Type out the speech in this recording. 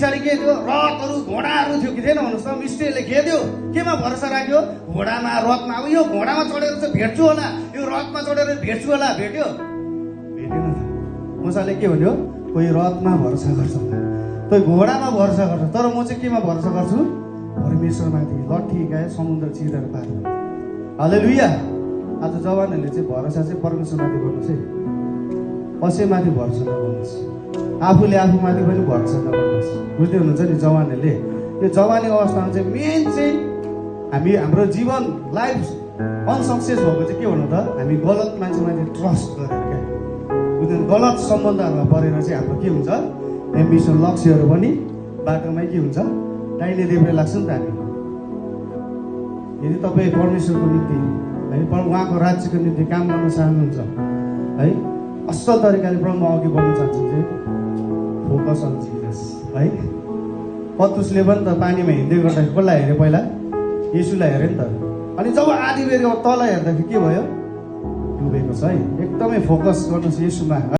पछाडि के थियो? रथहरू घोडाहरू थियो कि थिएन भन्नुहोस् त? मिस्त्रीले खेद्यो, केमा भरोसा राख्यो? घोडामा, रथमा। अब यो घोडामा चढेर चाहिँ भेट्छु होला, यो रथमा चढेर भेट्छु होला, भेट्यो? भेटेन। मुसाले के भन्यो? कोही रथमा भरोसा गर्छ, कोही घोडामा भरोसा गर्छ, तर म चाहिँ केमा भरोसा गर्छु? परमेश्वरमाथि। लट्ठी हिर्कायो, समुद्र चिरेर पार भयो। हालेलुया। आज जवानहरूले चाहिँ भरोसा चाहिँ परमेश्वरमाथि गर्नुहोस् है। कसैमाथि भरोसा नगर्नुहोस्, आफूले आफूमाथि पनि भरोसा नगर्नुहोस्। बुझ्दै हुनुहुन्छ नि? जवानहरूले यो जवानी अवस्थामा चाहिँ मेन चाहिँ हाम्रो जीवन लाइफ अनसक्सेस भएको चाहिँ के भन्नु त? हामी गलत मान्छेमाथि ट्रस्ट गरेर क्या, बुझ्नु? गलत सम्बन्धहरूमा परेर चाहिँ हाम्रो के हुन्छ? एम्बिसन, लक्ष्यहरू पनि बाटोमै के हुन्छ? दाहिने देब्रे लाग्छ नि त हामी। यदि तपाईँ परमेश्वरको निम्ति है, उहाँको राज्यको निम्ति काम गर्न चाहनुहुन्छ है, असल तरिकाले प्रभुमा अघि बढ्न चाहन्छ चाहिँ फोकस अन जिजस है। पत्रुसले पनि त पानीमा हिँड्दै गर्दाखेरि कसलाई हेऱ्यो? पहिला येशूलाई हेऱ्यो नि त। अनि जब आधी बेर तल हेर्दाखेरि के भयो? डुबेको छ है। एकदमै फोकस गर्नुहोस् येशूमा।